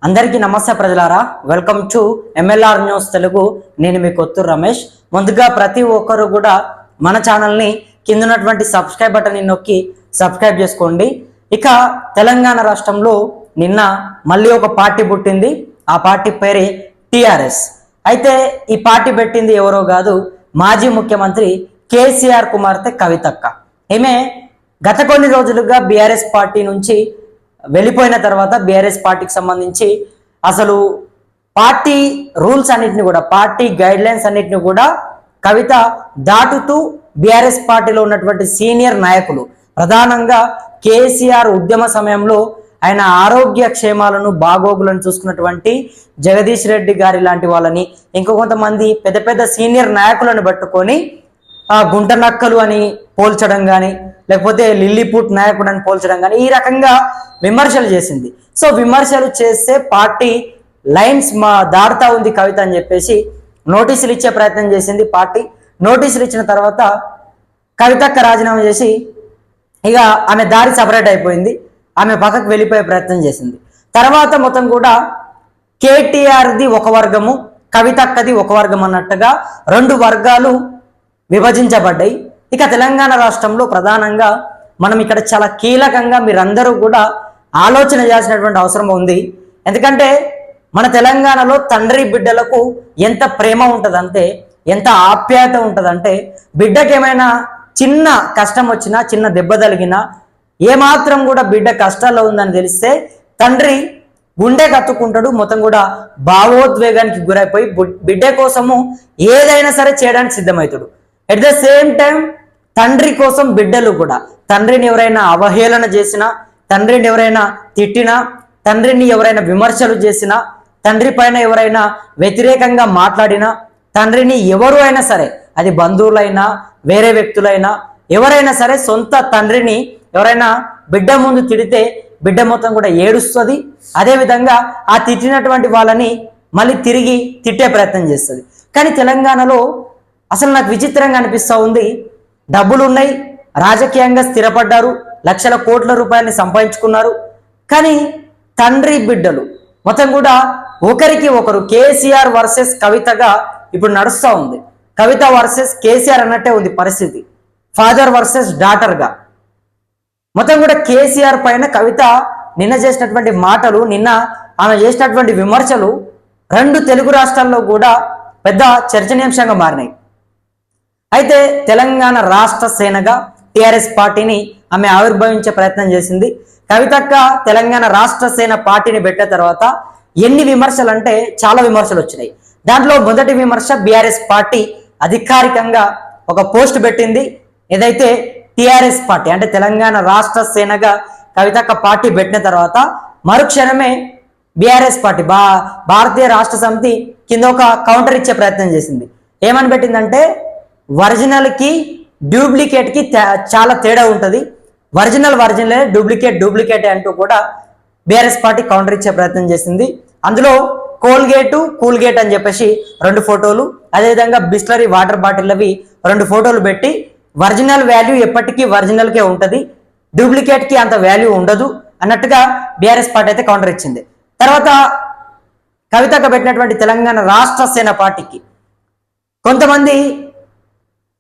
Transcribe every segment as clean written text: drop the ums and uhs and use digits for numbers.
అందరికీ నమస్తే ప్రజలారా, welcome to MLR news Telugu. నేను మీ కొత్తూరు రమేష్. ముందుగా ప్రతి ఒక్కరు కూడా మన ఛానల్ని కింద ఉన్నటువంటి సబ్స్క్రైబ్ బటన్ నొక్కి సబ్స్క్రైబ్ చేసుకోండి. ఇక తెలంగాణ రాష్ట్రంలో నిన్న మళ్ళీ ఒక పార్టీ పుట్టింది. ఆ పార్టీ పేరే టిఆర్ఎస్. అయితే ఈ పార్టీ పెట్టింది ఎవరో కాదు, మాజీ ముఖ్యమంత్రి కేసీఆర్ కుమార్తె కవితక్క. ఈమె గత కొన్ని రోజులుగా బీఆర్ఎస్ పార్టీ నుంచి వెళ్ళిపోయిన తర్వాత బీఆర్ఎస్ పార్టీకి సంబంధించి అసలు పార్టీ రూల్స్ అన్నిటిని కూడా, పార్టీ గైడ్ లైన్స్ అన్నిటిని కూడా కవిత దాటుతూ బీఆర్ఎస్ పార్టీలో ఉన్నటువంటి సీనియర్ నాయకులు, ప్రధానంగా కేసీఆర్ ఉద్యమ సమయంలో ఆయన ఆరోగ్య క్షేమాలను బాగోగులను చూసుకున్నటువంటి జగదీష్ రెడ్డి గారి లాంటి వాళ్ళని, ఇంకో కొంతమంది పెద్ద పెద్ద సీనియర్ నాయకులను పట్టుకొని గుంట నక్కలు అని పోల్చడం కానీ, లేకపోతే లిల్లీపుట్ నాయకుడు అని పోల్చడం కానీ, ఈ రకంగా విమర్శలు చేసింది. సో విమర్శలు చేస్తే పార్టీ లైన్స్ దాడుతా ఉంది కవిత అని చెప్పేసి నోటీసులు ఇచ్చే ప్రయత్నం చేసింది పార్టీ. నోటీసులు ఇచ్చిన తర్వాత కవితక్క రాజీనామా చేసి ఇక ఆమె దారి సపరేట్ అయిపోయింది. ఆమె పక్కకు వెళ్ళిపోయే ప్రయత్నం చేసింది. తర్వాత మొత్తం కూడా కేటీఆర్ది ఒక వర్గము, కవితక్కది ఒక వర్గం అన్నట్టుగా రెండు వర్గాలు విభజించబడ్డాయి. ఇక తెలంగాణ రాష్ట్రంలో ప్రధానంగా మనం ఇక్కడ చాలా కీలకంగా మీరందరూ కూడా ఆలోచన చేయాల్సినటువంటి అవసరం ఉంది. ఎందుకంటే మన తెలంగాణలో తండ్రి బిడ్డలకు ఎంత ప్రేమ ఉంటుందంటే, ఎంత ఆప్యాయత ఉంటుందంటే, బిడ్డకి ఏమైనా చిన్న కష్టం వచ్చినా, చిన్న దెబ్బ తగిలినా, ఏమాత్రం కూడా బిడ్డ కష్టాల్లో ఉందని తెలిస్తే తండ్రి గుండె కత్తుకుంటాడు. మొత్తం కూడా భావోద్వేగానికి గురైపోయి బిడ్డ కోసము ఏదైనా సరే చేయడానికి సిద్ధమవుతాడు. ఎట్ ద సేమ్ టైం తండ్రి కోసం బిడ్డలు కూడా, తండ్రిని ఎవరైనా అవహేళన చేసినా, తండ్రిని ఎవరైనా తిట్టినా, తండ్రిని ఎవరైనా విమర్శలు చేసినా, తండ్రి పైన ఎవరైనా వ్యతిరేకంగా మాట్లాడినా, తండ్రిని ఎవరు అయినా సరే, అది బంధువులైనా వేరే వ్యక్తులైనా ఎవరైనా సరే, సొంత తండ్రిని ఎవరైనా బిడ్డ ముందు తిడితే బిడ్డ మొత్తం కూడా ఏడుస్తుంది. అదేవిధంగా ఆ తిట్టినటువంటి వాళ్ళని మళ్ళీ తిరిగి తిట్టే ప్రయత్నం చేస్తుంది. కానీ తెలంగాణలో అసలు నాకు విచిత్రంగా అనిపిస్తూ ఉంది. డబ్బులు ఉన్నాయి, రాజకీయంగా స్థిరపడ్డారు, లక్షల కోట్ల రూపాయలని సంపాదించుకున్నారు. కానీ తండ్రి బిడ్డలు మొత్తం కూడా ఒకరికి ఒకరు కేసీఆర్ వర్సెస్ కవితగా ఇప్పుడు నడుస్తూ ఉంది. కవిత వర్సెస్ కేసీఆర్ అన్నట్టే ఉంది పరిస్థితి, ఫాదర్ వర్సెస్ డాటర్గా. మొత్తం కూడా కేసీఆర్ పైన కవిత నిన్న చేసినటువంటి మాటలు, నిన్న ఆమె చేసినటువంటి విమర్శలు రెండు తెలుగు రాష్ట్రాల్లో కూడా పెద్ద చర్చనీయాంశంగా మారినాయి. అయితే తెలంగాణ రాష్ట్ర సేనగా టిఆర్ఎస్ పార్టీని ఆమె ఆవిర్భవించే ప్రయత్నం చేసింది. కవితక్క తెలంగాణ రాష్ట్ర సేన పార్టీని పెట్టిన తర్వాత ఎన్ని విమర్శలు అంటే చాలా విమర్శలు వచ్చినాయి. దాంట్లో మొదటి విమర్శ, బీఆర్ఎస్ పార్టీ అధికారికంగా ఒక పోస్ట్ పెట్టింది. ఏదైతే టిఆర్ఎస్ పార్టీ అంటే తెలంగాణ రాష్ట్ర సేనగా కవితక్క పార్టీ పెట్టిన తర్వాత మరుక్షణమే బీఆర్ఎస్ పార్టీ భారతీయ రాష్ట్ర సమితి కింద ఒక కౌంటర్ ఇచ్చే ప్రయత్నం చేసింది. ఏమని పెట్టిందంటే, ఒరిజినల్కి డూప్లికేట్కి చాలా తేడా ఉంటుంది, ఒరిజినల్ డూప్లికేట్ అంటూ కూడా బీఆర్ఎస్ పార్టీ కౌంటర్ ఇచ్చే ప్రయత్నం చేసింది. అందులో కూల్గేట్ అని చెప్పేసి రెండు ఫోటోలు, అదేవిధంగా బిస్లరీ వాటర్ బాటిల్ అవి రెండు ఫోటోలు పెట్టి ఒరిజినల్ వాల్యూ ఎప్పటికీ ఒరిజినల్కే ఉంటుంది, డూప్లికేట్కి అంత వాల్యూ ఉండదు అన్నట్టుగా బీఆర్ఎస్ పార్టీ అయితే కౌంటర్ ఇచ్చింది. తర్వాత కవితక్క పెట్టినటువంటి తెలంగాణ రాష్ట్ర సేన పార్టీకి కొంతమంది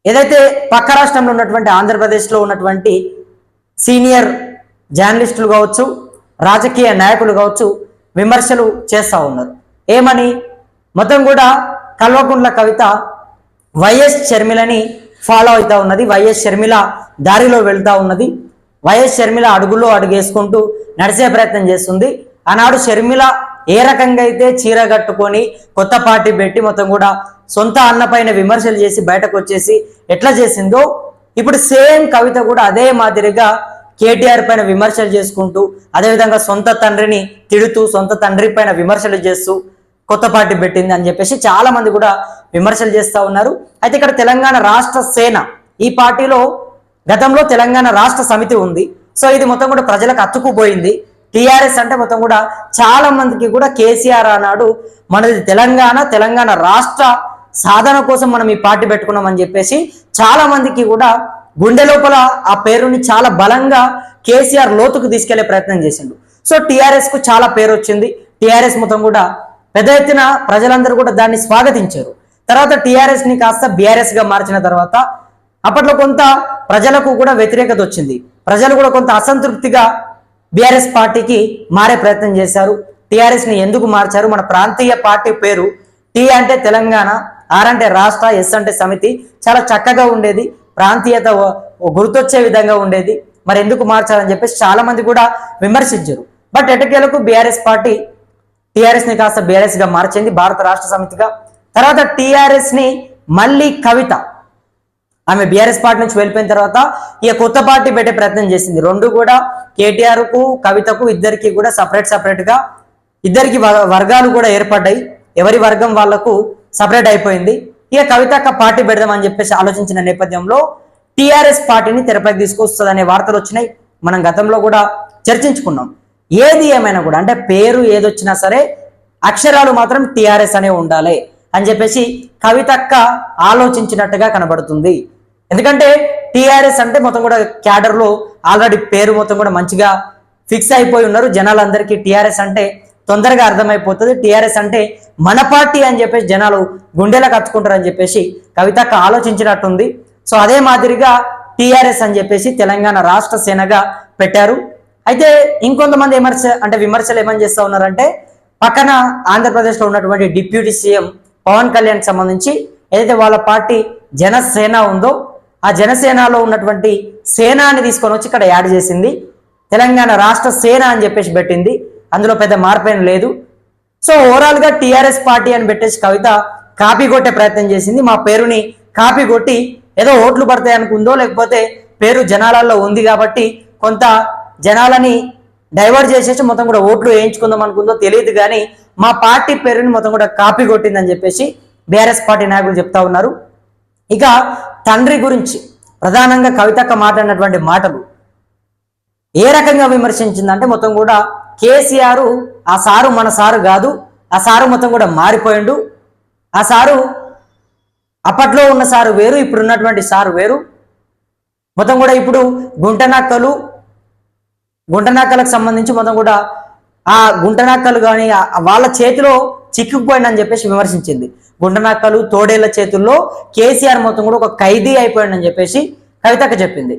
ఏదైతే పక్క రాష్ట్రంలో ఉన్నటువంటి ఆంధ్రప్రదేశ్లో ఉన్నటువంటి సీనియర్ జర్నలిస్టులు కావచ్చు, రాజకీయ నాయకులు కావచ్చు, విమర్శలు చేస్తూ ఉన్నారు. ఏమని? మొత్తం కూడా కల్వకుంట్ల కవిత వైఎస్ షర్మిలని ఫాలో అవుతూ ఉన్నది, వైఎస్ షర్మిల దారిలో వెళ్తూ ఉన్నది, వైఎస్ షర్మిల అడుగులో అడుగేసుకుంటూ నడిచే ప్రయత్నం చేస్తుంది. ఆనాడు షర్మిల ఏ రకంగా అయితే చీర కట్టుకొని కొత్త పార్టీ పెట్టి మొత్తం కూడా సొంత అన్న పైన విమర్శలు చేసి బయటకు వచ్చేసి ఎట్లా చేసిందో, ఇప్పుడు సేమ్ కవిత కూడా అదే మాదిరిగా కేటీఆర్ పైన విమర్శలు చేసుకుంటూ, అదేవిధంగా సొంత తండ్రిని తిడుతూ, సొంత తండ్రి పైన విమర్శలు చేస్తూ కొత్త పార్టీ పెట్టింది అని చెప్పేసి చాలా మంది కూడా విమర్శలు చేస్తూ ఉన్నారు. అయితే ఇక్కడ తెలంగాణ రాష్ట్ర సేన, ఈ పార్టీలో గతంలో తెలంగాణ రాష్ట్ర సమితి ఉంది. సో ఇది మొత్తం కూడా ప్రజలకు అతుక్కుపోయింది. టిఆర్ఎస్ అంటే మొత్తం కూడా చాలా మందికి కూడా కేసీఆర్ అన్నాడు మనది తెలంగాణ రాష్ట్ర సాధన కోసం మనం ఈ పార్టీ పెట్టుకున్నామని చెప్పేసి చాలా మందికి కూడా గుండె లోపల ఆ పేరుని చాలా బలంగా కేసీఆర్ లోతుకు తీసుకెళ్లే ప్రయత్నం చేసిండు. సో టిఆర్ఎస్ కు చాలా పేరు వచ్చింది. టీఆర్ఎస్ మొత్తం కూడా పెద్ద ఎత్తున ప్రజలందరూ కూడా దాన్ని స్వాగతించారు. తర్వాత టీఆర్ఎస్ ని కాస్త బీఆర్ఎస్ గా మార్చిన తర్వాత అప్పట్లో కొంత ప్రజలకు కూడా వ్యతిరేకత వచ్చింది. ప్రజలు కూడా కొంత అసంతృప్తిగా బీఆర్ఎస్ పార్టీకి మారే ప్రయత్నం చేశారు. టీఆర్ఎస్ ని ఎందుకు మార్చారు? మన ప్రాంతీయ పార్టీ పేరు టీ అంటే తెలంగాణ, ఆర్ అంటే రాష్ట్ర, ఎస్ అంటే సమితి, చాలా చక్కగా ఉండేది, ప్రాంతీయత గుర్తొచ్చే విధంగా ఉండేది. మరి ఎందుకు మార్చాలని చెప్పేసి చాలా మంది కూడా విమర్శించారు. బట్ ఎటకేలకు బీఆర్ఎస్ పార్టీ టీఆర్ఎస్ ని కాస్త బీఆర్ఎస్ గా మార్చింది, భారత రాష్ట్ర సమితిగా. తర్వాత టీఆర్ఎస్ ని మళ్ళీ కవిత ఆమె బీఆర్ఎస్ పార్టీ నుంచి వెళ్ళిపోయిన తర్వాత ఇక కొత్త పార్టీ పెట్టే ప్రయత్నం చేసింది. రెండు కూడా కేటీఆర్ కు కవితకు ఇద్దరికి కూడా సపరేట్ గా ఇద్దరికి వర్గాలు కూడా ఏర్పడ్డాయి. ఎవరి వర్గం వాళ్లకు సపరేట్ అయిపోయింది. ఇక కవితక్క పార్టీ పెడదామని చెప్పేసి ఆలోచించిన నేపథ్యంలో టీఆర్ఎస్ పార్టీని తెరపైకి తీసుకొస్తుంది అనే వార్తలు వచ్చినాయి. మనం గతంలో కూడా చర్చించుకున్నాం. ఏది ఏమైనా కూడా అంటే పేరు ఏదొచ్చినా సరే అక్షరాలు మాత్రం టీఆర్ఎస్ అనే ఉండాలి అని చెప్పేసి కవితక్క ఆలోచించినట్టుగా కనబడుతుంది. ఎందుకంటే టీఆర్ఎస్ అంటే మొత్తం కూడా క్యాడర్ లో ఆల్రెడీ పేరు మొత్తం కూడా మంచిగా ఫిక్స్ అయిపోయి ఉన్నారు. జనాలందరికీ టీఆర్ఎస్ అంటే తొందరగా అర్థమైపోతుంది. టీఆర్ఎస్ అంటే మన పార్టీ అని చెప్పేసి జనాలు గుండెలకు హత్తుకుంటారు అని చెప్పేసి కవితక్క ఆలోచించినట్టుంది. సో అదే మాదిరిగా టీఆర్ఎస్ అని చెప్పేసి తెలంగాణ రాష్ట్ర సేనగా పెట్టారు. అయితే ఇంకొంతమంది విమర్శలు ఏమని చేస్తా ఉన్నారంటే పక్కన ఆంధ్రప్రదేశ్ లో ఉన్నటువంటి డిప్యూటీ సీఎం పవన్ కళ్యాణ్ సంబంధించి ఏదైతే వాళ్ళ పార్టీ జనసేన ఉందో ఆ జనసేనలో ఉన్నటువంటి సేనాని తీసుకొని వచ్చి ఇక్కడ యాడ్ చేసింది. తెలంగాణ రాష్ట్ర సేన అని చెప్పేసి పెట్టింది. అందులో పెద్ద మార్పేం లేదు. సో ఓవరాల్ గా టీఆర్ఎస్ పార్టీ అని పెట్టేసి కవిత కాపీ కొట్టే ప్రయత్నం చేసింది. మా పేరుని కాపీ కొట్టి ఏదో ఓట్లు పడతాయి అనుకుందో, లేకపోతే పేరు జనాలలో ఉంది కాబట్టి కొంత జనాలని డైవర్ట్ చేసేసి మొత్తం కూడా ఓట్లు వేయించుకుందాం అనుకుందో తెలియదు, కానీ మా పార్టీ పేరుని మొత్తం కూడా కాపీ కొట్టిందని చెప్పేసి బీఆర్ఎస్ పార్టీ నాయకులు చెప్తా ఉన్నారు. ఇక తండ్రి గురించి ప్రధానంగా కవితక్క మాట్లాడినటువంటి మాటలు ఏ రకంగా విమర్శించిందంటే మొత్తం కూడా కేసీఆర్ ఆ సారు మన సారు కాదు, ఆ సారు మొత్తం కూడా మారిపోయిండు, ఆ సారు అప్పట్లో ఉన్న సారు వేరు, ఇప్పుడు ఉన్నటువంటి సారు వేరు, మొత్తం కూడా ఇప్పుడు గుంటనక్కలకు సంబంధించి మొత్తం కూడా ఆ గుంటనక్కలు కానీ వాళ్ళ చేతిలో చిక్కుకుపోయిందని చెప్పేసి విమర్శించింది. గుంటనక్కలు తోడేళ్ల చేతుల్లో కేసీఆర్ మొత్తం కూడా ఒక ఖైదీ అయిపోయిందని చెప్పేసి కవితక్క చెప్పింది.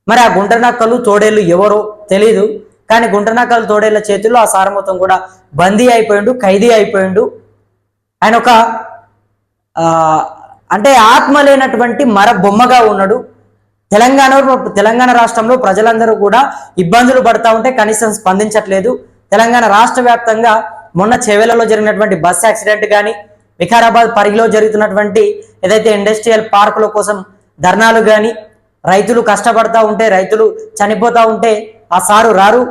మరి ఆ గుంటనక్కలు తోడేళ్లు ఎవరో తెలీదు, కానీ గుంటనక్కలు తోడేళ్ల చేతుల్లో ఆ సార్ మొత్తం కూడా బందీ అయిపోయిండు, ఖైదీ అయిపోయిండు. ఆయన ఒక అంటే ఆత్మ లేనటువంటి మర బొమ్మగా ఉన్నాడు. తెలంగాణ రాష్ట్రంలో ప్రజలందరూ కూడా ఇబ్బందులు పడతా ఉంటే కనీసం స్పందించట్లేదు. తెలంగాణ రాష్ట్ర వ్యాప్తంగా మొన్న చెవెలలో జరిగినటువంటి బస్ యాక్సిడెంట్ కానీ, వికారాబాద్ పరిగిలో జరుగుతున్నటువంటి ఏదైతే ఇండస్ట్రియల్ పార్కుల కోసం ధర్నాలు కానీ, రైతులు కష్టపడతా ఉంటే రైతులు చనిపోతా ఉంటే ఆ సారు రారు,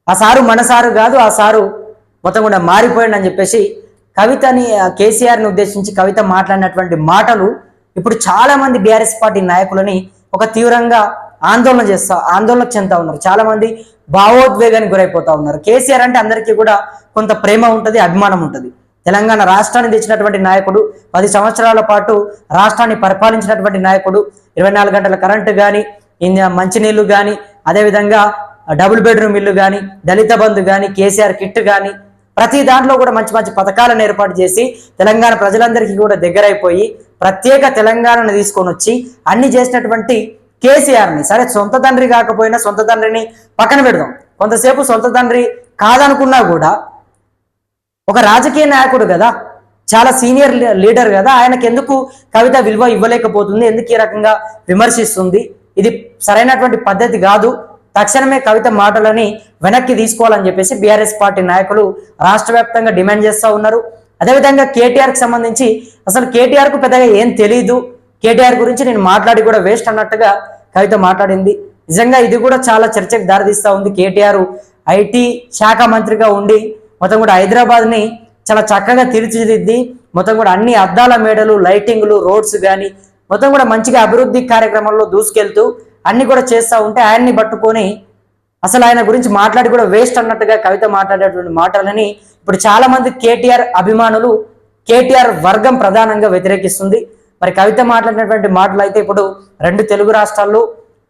ఆ సారు మన సారు కాదు, ఆ సారు మొత్తం కూడా మారిపోయింది అని చెప్పేసి కవితని కేసీఆర్ని ఉద్దేశించి కవిత మాట్లాడినటువంటి మాటలు ఇప్పుడు చాలా మంది బీఆర్ఎస్ పార్టీ నాయకులని ఒక తీవ్రంగా ఆందోళనకు చెందుతా ఉన్నారు. చాలా మంది భావోద్వేగానికి గురైపోతా ఉన్నారు. కేసీఆర్ అంటే అందరికీ కూడా కొంత ప్రేమ ఉంటుంది, అభిమానం ఉంటుంది. తెలంగాణ రాష్ట్రాన్ని తెచ్చినటువంటి నాయకుడు, 10 సంవత్సరాల పాటు రాష్ట్రాన్ని పరిపాలించినటువంటి నాయకుడు, 24 గంటల కరెంటు కానీ, మంచినీళ్లు కానీ, అదేవిధంగా డబుల్ బెడ్రూమ్ ఇల్లు కానీ, దళిత బంధు కానీ, కేసీఆర్ కిట్ కానీ, ప్రతి దాంట్లో కూడా మంచి మంచి పథకాలను ఏర్పాటు చేసి తెలంగాణ ప్రజలందరికీ కూడా దగ్గరైపోయి ప్రత్యేక తెలంగాణను తీసుకొని వచ్చి అన్ని చేసినటువంటి కేసీఆర్ని, సరే సొంత తండ్రి కాకపోయినా సొంత తండ్రిని పక్కన పెడదాం, కొంతసేపు సొంత తండ్రి కాదనుకున్నా కూడా ఒక రాజకీయ నాయకుడు కదా, చాలా సీనియర్ లీడర్ కదా, ఆయనకు ఎందుకు కవిత విలువ ఇవ్వలేకపోతుంది, ఎందుకు ఈ రకంగా విమర్శిస్తుంది, ఇది సరైనటువంటి పద్ధతి కాదు, తక్షణమే కవిత మాటలని వెనక్కి తీసుకోవాలని చెప్పేసి బీఆర్ఎస్ పార్టీ నాయకులు రాష్ట్ర వ్యాప్తంగా డిమాండ్ చేస్తూ ఉన్నారు. అదేవిధంగా కేటీఆర్కి సంబంధించి అసలు కేటీఆర్కు పెద్దగా ఏం తెలీదు, కేటీఆర్ గురించి నేను మాట్లాడి కూడా వేస్ట్ అన్నట్టుగా కవిత మాట్లాడింది. నిజంగా ఇది కూడా చాలా చర్చకు దారితీస్తూ ఉంది. కేటీఆర్ ఐటీ శాఖ మంత్రిగా ఉండి మొత్తం కూడా హైదరాబాద్ని చాలా చక్కగా తీర్చిదిద్ది మొత్తం కూడా అన్ని అద్దాల మేడలు, లైటింగ్లు, రోడ్స్ కానీ మొత్తం కూడా మంచిగా అభివృద్ధి కార్యక్రమంలో దూసుకెళ్తూ అన్ని కూడా చేస్తూ ఉంటే ఆయన్ని పట్టుకొని అసలు ఆయన గురించి మాట్లాడి కూడా వేస్ట్ అన్నట్టుగా కవిత మాట్లాడేటువంటి మాటలని ఇప్పుడు చాలా మంది కేటీఆర్ అభిమానులు, కేటీఆర్ వర్గం ప్రధానంగా వ్యతిరేకిస్తుంది. మరి కవిత మాట్లాడినటువంటి మాటలు అయితే ఇప్పుడు 2 తెలుగు రాష్ట్రాల్లో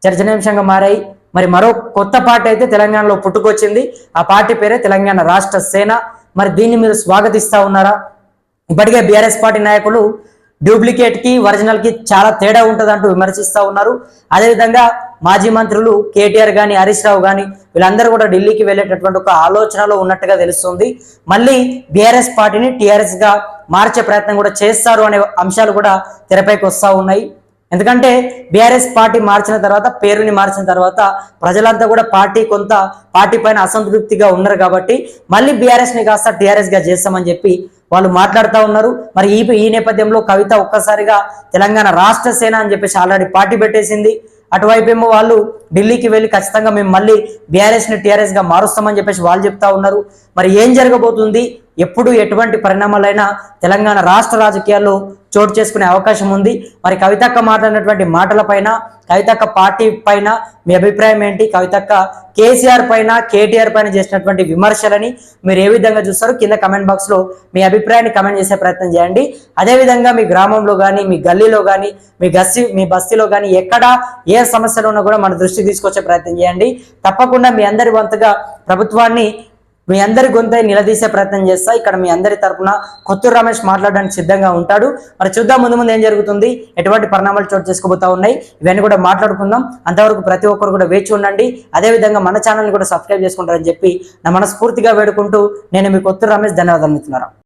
చర్చనీయాంశంగా మారాయి. మరి మరో కొత్త పార్టీ అయితే తెలంగాణలో పుట్టుకొచ్చింది. ఆ పార్టీ పేరే తెలంగాణ రాష్ట్ర సేన. మరి దీన్ని మీరు స్వాగతిస్తా ఉన్నారా? ఇప్పటికే బీఆర్ఎస్ పార్టీ నాయకులు డూప్లికేట్ కి ఒరిజినల్ కి చాలా తేడా ఉంటుందంటూ విమర్శిస్తూ ఉన్నారు. అదేవిధంగా మాజీ మంత్రులు కేటీఆర్ కానీ హరీష్ రావు కానీ వీళ్ళందరూ కూడా ఢిల్లీకి వెళ్ళేటటువంటి ఒక ఆలోచనలో ఉన్నట్టుగా తెలుస్తుంది. మళ్ళీ బీఆర్ఎస్ పార్టీని టీఆర్ఎస్ గా మార్చే ప్రయత్నం కూడా చేస్తారు అనే అంశాలు కూడా తెరపైకి వస్తూ ఉన్నాయి. ఎందుకంటే బీఆర్ఎస్ పార్టీ మార్చిన తర్వాత, పేరుని మార్చిన తర్వాత ప్రజలంతా కూడా పార్టీ పైన అసంతృప్తిగా ఉన్నారు కాబట్టి మళ్ళీ బీఆర్ఎస్ ని కాస్త టీఆర్ఎస్ గా చేస్తామని చెప్పి వాళ్ళు మాట్లాడుతూ ఉన్నారు. మరి ఈ నేపథ్యంలో కవిత ఒక్కసారిగా తెలంగాణ రాష్ట్ర సేన అని చెప్పేసి ఆల్రెడీ పార్టీ పెట్టేసింది. అటువైపు ఏమో వాళ్ళు ఢిల్లీకి వెళ్ళి ఖచ్చితంగా మేము మళ్ళీ బీఆర్ఎస్ ని టీఆర్ఎస్ గా మారుస్తామని చెప్పేసి వాళ్ళు చెప్తా ఉన్నారు. మరి ఏం జరగబోతుంది, ఎప్పుడు ఎటువంటి పరిణామాలైనా తెలంగాణ రాష్ట్ర రాజకీయాల్లో చోటు చేసుకునే అవకాశం ఉంది. మరి కవితక్క మాట్లాడినటువంటి మాటలపైన, కవితక్క పార్టీ పైన మీ అభిప్రాయం ఏంటి? కవితక్క కేసీఆర్ పైన, కేటీఆర్ పైన చేసినటువంటి విమర్శలని మీరు ఏ విధంగా చూస్తారు? కింద కమెంట్ బాక్స్ లో మీ అభిప్రాయాన్ని కమెంట్ చేసే ప్రయత్నం చేయండి. అదేవిధంగా మీ గ్రామంలో కానీ, మీ గల్లీలో కానీ, మీ బస్తీలో కానీ ఎక్కడ ఏ సమస్యలు ఉన్నా కూడా మన దృష్టికి తీసుకొచ్చే ప్రయత్నం చేయండి. తప్పకుండా మీ అందరి వంతుగా ప్రభుత్వాన్ని, మీ అందరి గొంతై నిలదీసే ప్రయత్నం చేస్తా. ఇక్కడ మీ అందరి తరపున కొత్తూరు రమేష్ మాట్లాడడానికి సిద్ధంగా ఉంటాడు. మరి చూద్దాం ముందు ఏం జరుగుతుంది, ఎటువంటి పరిణామాలు చోటు చేసుకోబోతా ఉన్నాయి, ఇవన్నీ కూడా మాట్లాడుకుందాం. అంతవరకు ప్రతి ఒక్కరు కూడా వేచి ఉండండి. అదేవిధంగా మన ఛానల్ని కూడా సబ్స్క్రైబ్ చేసుకుంటారని చెప్పి నా మనస్ఫూర్తిగా వేడుకుంటూ నేను మీ కొత్తూరు రమేష్. ధన్యవాదాలు మిత్రులారా.